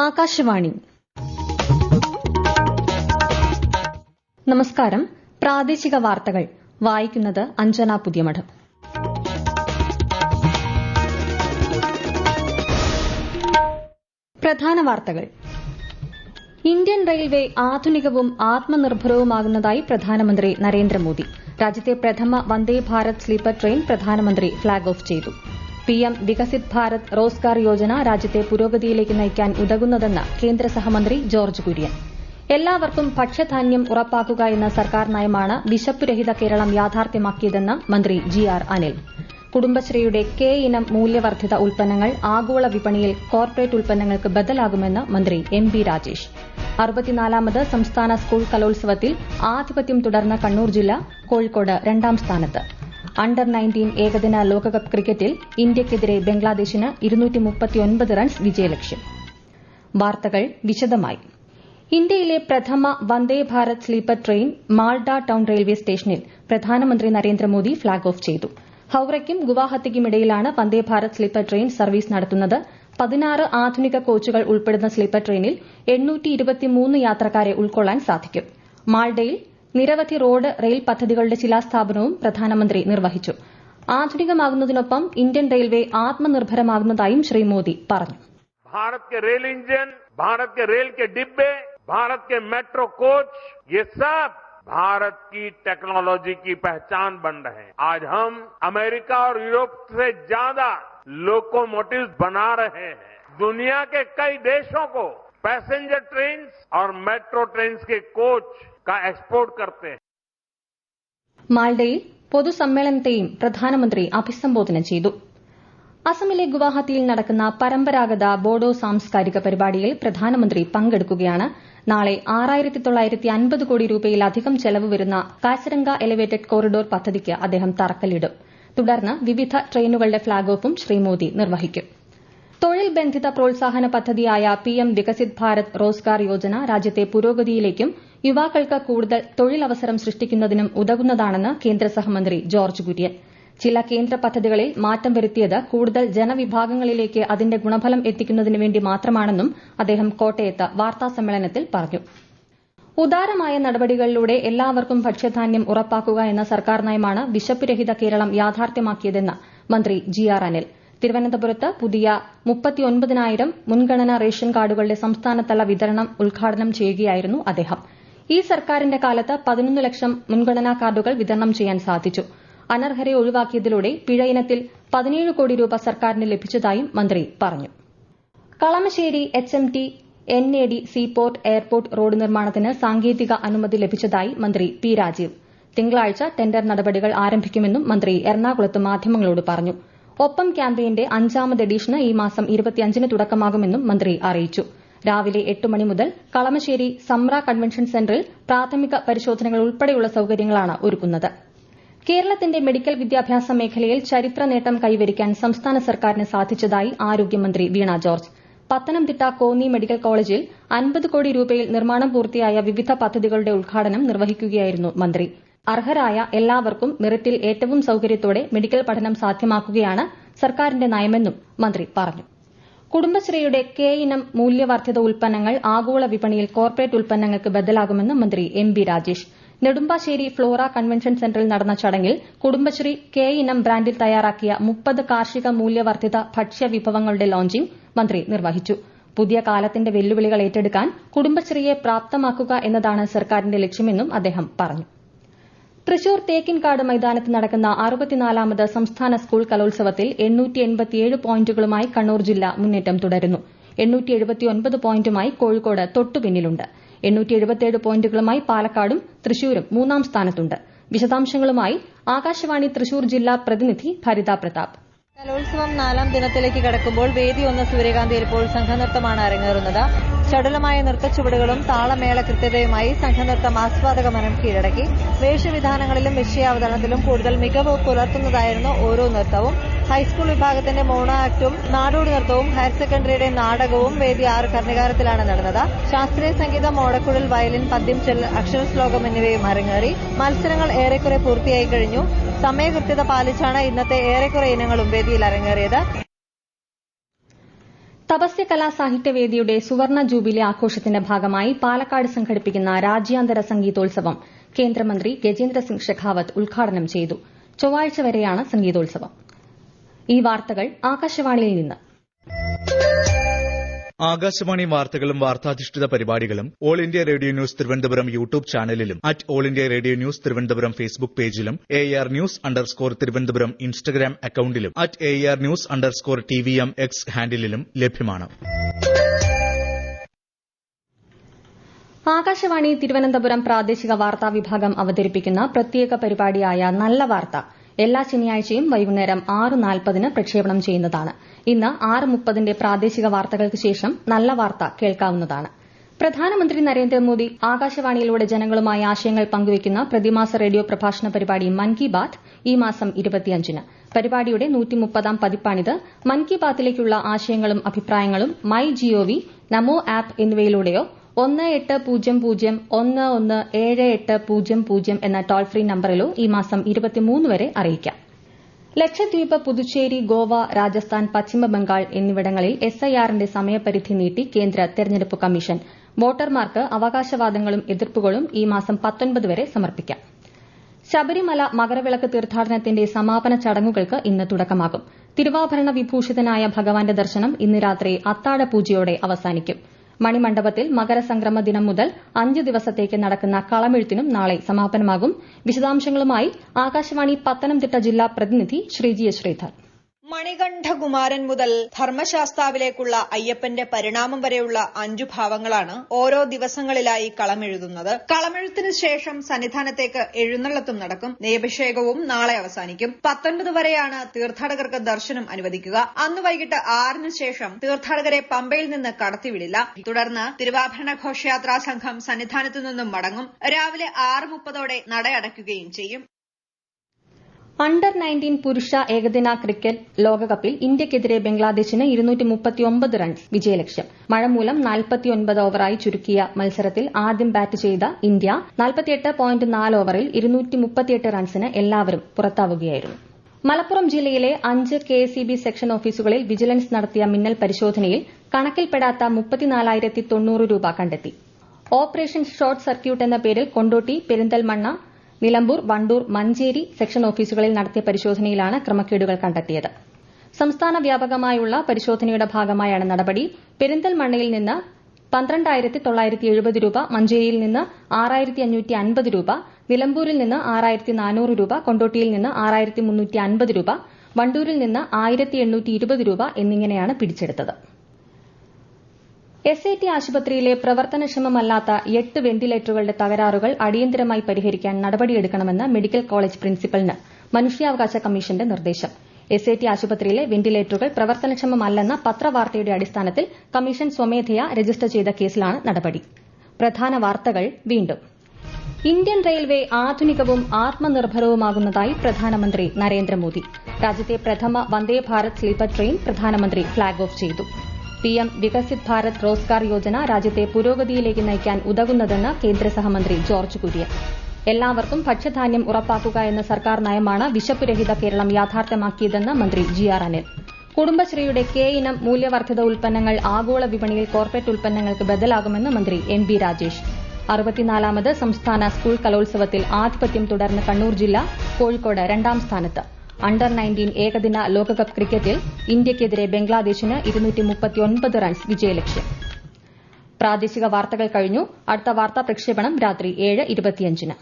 ആകാശവാണി. നമസ്കാരം. പ്രാദേശിക വാർത്തകൾ വായിക്കുന്നത് അഞ്ജന പുതിയമഠം. പ്രധാന വാർത്തകൾ. ഇന്ത്യൻ റെയിൽവേ ആധുനികവും ആത്മനിർഭരവുമാകുന്നതായി പ്രധാനമന്ത്രി നരേന്ദ്രമോദി. രാജ്യത്തെ പ്രഥമ വന്ദേ ഭാരത് സ്ലീപ്പർ ട്രെയിൻ പ്രധാനമന്ത്രി ഫ്ളാഗ് ഓഫ് ചെയ്തു. പിഎം വികസിത് ഭാരത് റോസ്ഗാർ യോജന രാജ്യത്തെ പുരോഗതിയിലേക്ക് നയിക്കാൻ ഉതകുന്നതെന്ന് കേന്ദ്ര സഹമന്ത്രി ജോർജ് കുര്യൻ. എല്ലാവർക്കും ഭക്ഷ്യധാന്യം ഉറപ്പാക്കുക എന്ന സർക്കാർ നയമാണ് വിശപ്പുരഹിത കേരളം യാഥാർത്ഥ്യമാക്കിയതെന്ന് മന്ത്രി ജി.ആർ. അനിൽ. കുടുംബശ്രീയുടെ കെ ഇനം മൂല്യവർദ്ധിത ഉൽപ്പന്നങ്ങൾ ആഗോള വിപണിയിൽ കോർപ്പറേറ്റ് ഉൽപ്പന്നങ്ങൾക്ക് ബദലാകുമെന്ന് മന്ത്രി എം.ബി. രാജേഷ്. 64ാമത് സംസ്ഥാന സ്കൂൾ കലോത്സവത്തിൽ ആധിപത്യം തുടർന്ന കണ്ണൂർ ജില്ല കോഴിക്കോട് രണ്ടാം സ്ഥാനത്ത്. അണ്ടർ 19 ഏകദിന ലോകകപ്പ് ക്രിക്കറ്റിൽ ഇന്ത്യയ്ക്കെതിരെ ബംഗ്ലാദേശിന് 239 റൺസ് വിജയലക്ഷ്യം. വാർത്തകൾ വിശദമായി. ഇന്ത്യയിലെ പ്രഥമ Vande Bharat sleeper train Malda town railway സ്റ്റേഷനിൽ പ്രധാനമന്ത്രി നരേന്ദ്രമോദി ഫ്ളാഗ് ഓഫ് ചെയ്തു. ഹൌറയ്ക്കും ഗുവാഹത്തിക്കുമിടയിലാണ് Vande Bharat sleeper train service നടത്തുന്നത്. 16 ആധുനിക കോച്ചുകൾ ഉൾപ്പെടുന്ന സ്ലീപ്പർ ട്രെയിനിൽ 823 യാത്രക്കാരെ ഉൾക്കൊള്ളാൻ സാധിക്കും. മാൾഡയിൽ നിരവധി റോഡ് റെയിൽ പദ്ധതികളുടെ ശിലാസ്ഥാപനവും പ്രധാനമന്ത്രി നിർവഹിച്ചു. ആധുനികമാകുന്നതിനൊപ്പം ഇന്ത്യൻ റെയിൽവേ ആത്മനിർഭരമാകുന്നതായും ശ്രീ മോദി പറഞ്ഞു. भारत के रेल इंजन, भारत के रेल के डिब्बे, भारत के मेट्रो कोच, ये सब भारत की टेक्नोलॉजी की पहचान बन रहे हैं. आज हम अमेरिका और यूरोप से ज्यादा लोकोमोटिव्स बना रहे हैं. दुनिया के कई देशों को पैसेंजर ट्रेन और मेट्रो ट्रेन के कोच का एक्सपोर्ट करते हैं. മാൾഡയിൽ പൊതുസമ്മേളനത്തെയും പ്രധാനമന്ത്രി അഭിസംബോധന ചെയ്തു. അസമിലെ ഗുവാഹത്തിയിൽ നടക്കുന്ന പരമ്പരാഗത ബോഡോ സാംസ്കാരിക പരിപാടിയിൽ പ്രധാനമന്ത്രി പങ്കെടുക്കുകയാണ്. നാളെ 6950 കോടി രൂപയിലധികം ചെലവ് വരുന്ന കാസിരംഗ എലിവേറ്റഡ് കോറിഡോർ പദ്ധതിക്ക് അദ്ദേഹം തറക്കല്ലിടും. തുടർന്ന് വിവിധ ട്രെയിനുകളുടെ ഫ്ളാഗ് ഓഫും ശ്രീ മോദി നിർവഹിക്കും. തൊഴിൽ ബന്ധിത പ്രോത്സാഹന പദ്ധതിയായ പിഎം വികസിത് ഭാരത് റോസ്ഗാർ യോജന രാജ്യത്തെ പുരോഗതിയിലേക്കും യുവാക്കൾക്ക് കൂടുതൽ തൊഴിലവസരം സൃഷ്ടിക്കുന്നതിനും ഉതകുന്നതാണെന്ന് കേന്ദ്ര സഹമന്ത്രി ജോർജ് കുര്യൻ. ചില കേന്ദ്ര പദ്ധതികളിൽ മാറ്റം വരുത്തിയത് കൂടുതൽ ജനവിഭാഗങ്ങളിലേക്ക് അതിന്റെ ഗുണഫലം എത്തിക്കുന്നതിന് വേണ്ടി മാത്രമാണെന്നും അദ്ദേഹം കോട്ടയത്ത് വാർത്താസമ്മേളനത്തിൽ പറഞ്ഞു. ഉദാരമായ നടപടികളിലൂടെ എല്ലാവർക്കും ഭക്ഷ്യധാന്യം ഉറപ്പാക്കുക എന്ന സർക്കാർ നയമാണ് വിശപ്പുരഹിത കേരളം യാഥാർത്ഥ്യമാക്കിയതെന്ന് മന്ത്രി ജി.ആർ. അനിൽ. തിരുവനന്തപുരത്ത് പുതിയ 39,000 മുൻഗണനാ റേഷൻ കാർഡുകളുടെ സംസ്ഥാനതല വിതരണം ഉദ്ഘാടനം ചെയ്യുകയായിരുന്നു അദ്ദേഹം. ഈ സർക്കാരിന്റെ കാലത്ത് 11 ലക്ഷം മുൻഗണനാ കാർഡുകൾ വിതരണം ചെയ്യാൻ സാധിച്ചു. അനർഹരെ ഒഴിവാക്കിയതിലൂടെ പിഴ ഇനത്തിൽ 17 കോടി രൂപ സർക്കാരിന് ലഭിച്ചതായും മന്ത്രി പറഞ്ഞു. Kalamassery HMT NAD seaport airport road നിർമ്മാണത്തിന് സാങ്കേതിക അനുമതി ലഭിച്ചതായി മന്ത്രി പി രാജീവ്. തിങ്കളാഴ്ച ടെൻഡർ നടപടികൾ ആരംഭിക്കുമെന്നും മന്ത്രി എറണാകുളത്ത് മാധ്യമങ്ങളോട് പറഞ്ഞു. ഒപ്പം ക്യാമ്പയിന്റെ 5ാമത് എഡിഷന് ഈ മാസം 25-ന് തുടക്കമാകുമെന്നും മന്ത്രി അറിയിച്ചു. രാവിലെ 8 മണി മുതൽ കളമശ്ശേരി സംറ കൺവെൻഷൻ സെന്ററിൽ പ്രാഥമിക പരിശോധനകൾ ഉൾപ്പെടെയുള്ള സൌകര്യങ്ങളാണ് ഒരുക്കുന്നത്. കേരളത്തിന്റെ മെഡിക്കൽ വിദ്യാഭ്യാസ മേഖലയിൽ ചരിത്ര നേട്ടം കൈവരിക്കാൻ സംസ്ഥാന സർക്കാരിന് സാധിച്ചതായി ആരോഗ്യമന്ത്രി വീണ ജോർജ്. പത്തനംതിട്ട കോന്നി മെഡിക്കൽ കോളേജിൽ 50 കോടി രൂപയിൽ നിർമ്മാണം പൂർത്തിയായ വിവിധ പദ്ധതികളുടെ ഉദ്ഘാടനം നിർവഹിക്കുകയായിരുന്നു മന്ത്രി. അർഹരായ എല്ലാവർക്കും മെറിറ്റിൽ ഏറ്റവും സൌകര്യത്തോടെ മെഡിക്കൽ പഠനം സാധ്യമാക്കുകയാണ് സർക്കാരിന്റെ നയമെന്നും മന്ത്രി പറഞ്ഞു. കുടുംബശ്രീയുടെ കെ ഇനം മൂല്യവർദ്ധിത ഉൽപ്പന്നങ്ങൾ ആഗോള വിപണിയിൽ കോർപ്പറേറ്റ് ഉൽപ്പന്നങ്ങൾക്ക് ബദലാകുമെന്ന് മന്ത്രി എം.ബി. രാജേഷ്. നെടുമ്പാശ്ശേരി ഫ്ലോറ കൺവെൻഷൻ സെന്ററിൽ നടന്ന ചടങ്ങിൽ കുടുംബശ്രീ കെ ഇനം ബ്രാൻഡിൽ തയ്യാറാക്കിയ 30 കാർഷിക മൂല്യവർദ്ധിത ഭക്ഷ്യവിഭവങ്ങളുടെ ലോഞ്ചിംഗ് മന്ത്രി നിർവഹിച്ചു. പുതിയ കാലത്തിന്റെ വെല്ലുവിളികൾ ഏറ്റെടുക്കാൻ കുടുംബശ്രീയെ പ്രാപ്തമാക്കുക എന്നതാണ് സർക്കാരിന്റെ ലക്ഷ്യമെന്നും അദ്ദേഹം പറഞ്ഞു. തൃശൂർ തേക്കിൻകാട് മൈതാനത്ത് നടക്കുന്ന 64ാമത് സംസ്ഥാന സ്കൂൾ കലോത്സവത്തിൽ 887 പോയിന്റുകളുമായി കണ്ണൂർ ജില്ല മുന്നേറ്റം തുടരുന്നു. 879 പോയിന്റുമായി കോഴിക്കോട് തൊട്ടുപിന്നിലുണ്ട്. 877 പോയിന്റുകളുമായി പാലക്കാടും തൃശൂരും 3ാം സ്ഥാനത്തുണ്ട്. വിശദാംശങ്ങളുമായി ആകാശവാണി തൃശൂർ ജില്ലാ പ്രതിനിധി ഭരിത പ്രതാപ്. കലോത്സവം 4ാം ദിനത്തിലേക്ക് കടക്കുമ്പോൾ വേദി 1 സൂര്യകാന്തിയിൽ ഇപ്പോൾ സംഘനൃത്തമാണ് അരങ്ങേറുന്നത്. ചടുലമായ നൃത്തച്ചുവടുകളും താളമേള കൃത്യതയുമായി സംഘനൃത്തം ആസ്വാദക മനം കീഴടക്കി. വേഷവിധാനങ്ങളിലും വിഷയാവതരണത്തിലും കൂടുതൽ മികവ് പുലർത്തുന്നതായിരുന്നു ഓരോ നൃത്തവും. ഹൈസ്കൂൾ വിഭാഗത്തിന്റെ മോണോ ആക്ടും നാടോടി നൃത്തവും ഹയർ സെക്കൻഡറിയുടെ നാടകവും വേദി 6 കർണികാരത്തിലാണ് നടന്നത്. ശാസ്ത്രീയ സംഗീതം, ഓടക്കുഴൽ, വയലിൻ, പദ്യം, ചൊല്ല്, അക്ഷരശ്ലോകം എന്നിവയും അരങ്ങേറി. മത്സരങ്ങൾ ഏറെക്കുറെ പൂർത്തിയായി കഴിഞ്ഞു. സമയകൃത്യത പാലിച്ചാണ് ഇന്നത്തെ ഏറെക്കുറെ ഇനങ്ങളും വേദിയിൽ അരങ്ങേറിയത്. തപസ്യ കലാസാഹിത്യവേദിയുടെ സുവർണ ജൂബിലി ആഘോഷത്തിന്റെ ഭാഗമായി പാലക്കാട് സംഘടിപ്പിക്കുന്ന രാജ്യാന്തര സംഗീതോത്സവം കേന്ദ്രമന്ത്രി ഗജേന്ദ്ര സിംഗ് ഷെഖാവത്ത് ഉദ്ഘാടനം ചെയ്തു. ചൊവ്വാഴ്ച വരെയാണ് സംഗീതോത്സവം. ഈ വാർത്തകൾ ആകാശവാണിയിൽ നിന്ന്. ആകാശവാണി വാർത്തകളും വാർത്താധിഷ്ഠിത പരിപാടികളും all India radio news Thiruvananthapuram YouTube ചാനലിലും all India radio news Thiruvananthapuram Facebook പേജിലും AR News_ തിരുവനന്തപുരം ഇൻസ്റ്റഗ്രാം അക്കൌണ്ടിലും AR News_TVM X ഹാൻഡിലും ലഭ്യമാണ്. ആകാശവാണി തിരുവനന്തപുരം പ്രാദേശിക വാർത്താ വിഭാഗം അവതരിപ്പിക്കുന്ന പ്രത്യേക പരിപാടിയായ നല്ല വാർത്ത എല്ലാ ശനിയാഴ്ചയും വൈകുന്നേരം 6:40 പ്രക്ഷേപണം ചെയ്യുന്നതാണ്. ഇന്ന് 6:30 പ്രാദേശിക വാർത്തകൾക്ക് ശേഷം നല്ല വാർത്ത കേൾക്കാവുന്നതാണ്. പ്രധാനമന്ത്രി നരേന്ദ്രമോദി ആകാശവാണിയിലൂടെ ജനങ്ങളുമായി ആശയങ്ങൾ പങ്കുവയ്ക്കുന്ന പ്രതിമാസ റേഡിയോ പ്രഭാഷണ പരിപാടി മൻ കി ബാത്ത് ഈ മാസം 25-ന്. പരിപാടിയുടെ 130ാം പതിപ്പാണിത്. മൻ കി ബാത്തിലേക്കുള്ള ആശയങ്ങളും അഭിപ്രായങ്ങളും MyGov, നമോ ആപ്പ് എന്നിവയിലൂടെയോ 1800117800 എന്ന ടോൾ ഫ്രീ നമ്പറിലോ ഈ മാസം 23 വരെ അറിയിക്കാം. ലക്ഷദ്വീപ്, പുതുച്ചേരി, ഗോവ, രാജസ്ഥാൻ, പശ്ചിമബംഗാൾ എന്നിവിടങ്ങളിൽ SIRന്റെ സമയപരിധി നീട്ടി കേന്ദ്ര തെരഞ്ഞെടുപ്പ് കമ്മീഷൻ. വോട്ടർമാർക്ക് അവകാശവാദങ്ങളും എതിർപ്പുകളും ഈ മാസം 19 വരെ സമർപ്പിക്കാം. ശബരിമല മകരവിളക്ക് തീർത്ഥാടനത്തിന്റെ സമാപന ചടങ്ങുകൾക്ക് ഇന്ന് തുടക്കമാകും. തിരുവാഭരണ വിഭൂഷിതനായ ഭഗവാന്റെ ദർശനം ഇന്ന് രാത്രി അത്താഴ പൂജയോടെ അവസാനിക്കും. മണിമണ്ഡപത്തിൽ മകരസംക്രമ ദിനം മുതൽ 5 ദിവസത്തേക്ക് നടക്കുന്ന കളമെഴുത്തിനും നാളെ സമാപനമാകും. വിശദാംശങ്ങളുമായി ആകാശവാണി പത്തനംതിട്ട ജില്ലാ പ്രതിനിധി ശ്രീജി ശ്രീധർ. മണികണ്ഠകുമാരൻ മുതൽ ധർമ്മശാസ്താവിലേക്കുള്ള അയ്യപ്പന്റെ പരിണാമം വരെയുള്ള 5 ഭാവങ്ങളാണ് ഓരോ ദിവസങ്ങളിലായി കളമെഴുതുന്നത്. കളമെഴുത്തിന് ശേഷം സന്നിധാനത്തേക്ക് എഴുന്നള്ളത്തും നടക്കും. നെയ്യഭിഷേകവും നാളെ അവസാനിക്കും. 19 വരെയാണ് തീർത്ഥാടകർക്ക് ദർശനം അനുവദിക്കുക. അന്ന് വൈകിട്ട് 6-ന് ശേഷം തീർത്ഥാടകരെ പമ്പയിൽ നിന്ന് കടത്തിവിടില്ല. തുടർന്ന് തിരുവാഭരണ ഘോഷയാത്രാ സംഘം സന്നിധാനത്തു നിന്നും മടങ്ങും. രാവിലെ 6:30 നട അടയ്ക്കുകയും ചെയ്യും. അണ്ടർ 19 പുരുഷ ഏകദിന ക്രിക്കറ്റ് ലോകകപ്പിൽ ഇന്ത്യയ്ക്കെതിരെ ബംഗ്ലാദേശിന് 239 റൺസ് വിജയലക്ഷ്യം. മഴ മൂലം 49 ഓവറായി ചുരുക്കിയ മത്സരത്തിൽ ആദ്യം ബാറ്റ് ചെയ്ത ഇന്ത്യ 48.4 ഓവറിൽ 238 റൺസിന് എല്ലാവരും പുറത്താവുകയായിരുന്നു. മലപ്പുറം ജില്ലയിലെ 5 KSEB സെക്ഷൻ ഓഫീസുകളിൽ വിജിലൻസ് നടത്തിയ മിന്നൽ പരിശോധനയിൽ കണക്കിൽപ്പെടാത്ത 34,090 രൂപ കണ്ടെത്തി. ഓപ്പറേഷൻ ഷോർട്ട് സർക്യൂട്ട് എന്ന പേരിൽ കൊണ്ടോട്ടി, പെരിന്തൽമണ്ണ, നിലമ്പൂർ, വണ്ടൂർ, മഞ്ചേരി സെക്ഷൻ ഓഫീസുകളിൽ നടത്തിയ പരിശോധനയിലാണ് ക്രമക്കേടുകൾ കണ്ടെത്തിയത്. സംസ്ഥാന വ്യാപകമായുള്ള പരിശോധനയുടെ ഭാഗമായാണ് നടപടി. പെരിന്തൽമണ്ണയിൽ നിന്ന് 12,970 രൂപ, മഞ്ചേരിയിൽ നിന്ന് 6,550 രൂപ, നിലമ്പൂരിൽ നിന്ന് 6,400 രൂപ, കൊണ്ടോട്ടിയിൽ നിന്ന് 6,350 രൂപ, വണ്ടൂരിൽ നിന്ന് 1,820 രൂപ എന്നിങ്ങനെയാണ് പിടിച്ചെടുത്തത്. SAT ആശുപത്രിയിലെ പ്രവർത്തനക്ഷമമല്ലാത്ത 8 വെന്റിലേറ്ററുകളുടെ തകരാറുകൾ അടിയന്തരമായി പരിഹരിക്കാൻ നടപടിയെടുക്കണമെന്ന് മെഡിക്കൽ കോളേജ് പ്രിൻസിപ്പലിന് മനുഷ്യാവകാശ കമ്മീഷന്റെ നിർദ്ദേശം. SAT ആശുപത്രിയിലെ വെന്റിലേറ്ററുകൾ പ്രവർത്തനക്ഷമമല്ലെന്ന പത്രവാർത്തയുടെ അടിസ്ഥാനത്തിൽ കമ്മീഷൻ സ്വമേധയാ രജിസ്റ്റർ ചെയ്ത കേസിലാണ് നടപടി. പ്രധാന വാർത്തകൾ വീണ്ടും. ഇന്ത്യൻ റെയിൽവേ ആധുനികവും ആത്മനിർഭരവുമാകുന്നതായി പ്രധാനമന്ത്രി നരേന്ദ്രമോദി. രാജ്യത്തെ പ്രഥമ വന്ദേ ഭാരത് സ്ലീപ്പർ ട്രെയിൻ പ്രധാനമന്ത്രി ഫ്ളാഗ് ഓഫ് ചെയ്തു. PM വികസിത് ഭാരത് റോസ്ഗാർ യോജന രാജ്യത്തെ പുരോഗതിയിലേക്ക് നയിക്കാൻ ഉതകുന്നതെന്ന് കേന്ദ്ര സഹമന്ത്രി ജോർജ് കുര്യൻ. എല്ലാവർക്കും ഭക്ഷ്യധാന്യം ഉറപ്പാക്കുക എന്ന സർക്കാർ നയമാണ് വിശപ്പുരഹിത കേരളം യാഥാർത്ഥ്യമാക്കിയതെന്ന് മന്ത്രി GR അനിൽ. കുടുംബശ്രീയുടെ K ഇനം മൂല്യവർദ്ധിത ഉൽപ്പന്നങ്ങൾ ആഗോള വിപണിയിൽ കോർപ്പറേറ്റ് ഉൽപ്പന്നങ്ങൾക്ക് ബദലാകുമെന്ന് മന്ത്രി MB രാജേഷ്. 64ാമത് സംസ്ഥാന സ്കൂൾ കലോത്സവത്തിൽ ആധിപത്യം തുടർന്ന് കണ്ണൂർ ജില്ല, കോഴിക്കോട് 2ാം സ്ഥാനത്ത്. അണ്ടർ 19 ഏകദിന ലോകകപ്പ് ക്രിക്കറ്റിൽ ഇന്ത്യയ്ക്കെതിരെ ബംഗ്ലാദേശിന് 239 റൺസ് വിജയലക്ഷ്യം. പ്രാദേശിക വാർത്തകൾ കഴിഞ്ഞു. അടുത്ത വാർത്താ പ്രക്ഷേപണം രാത്രി 7:25-ന്.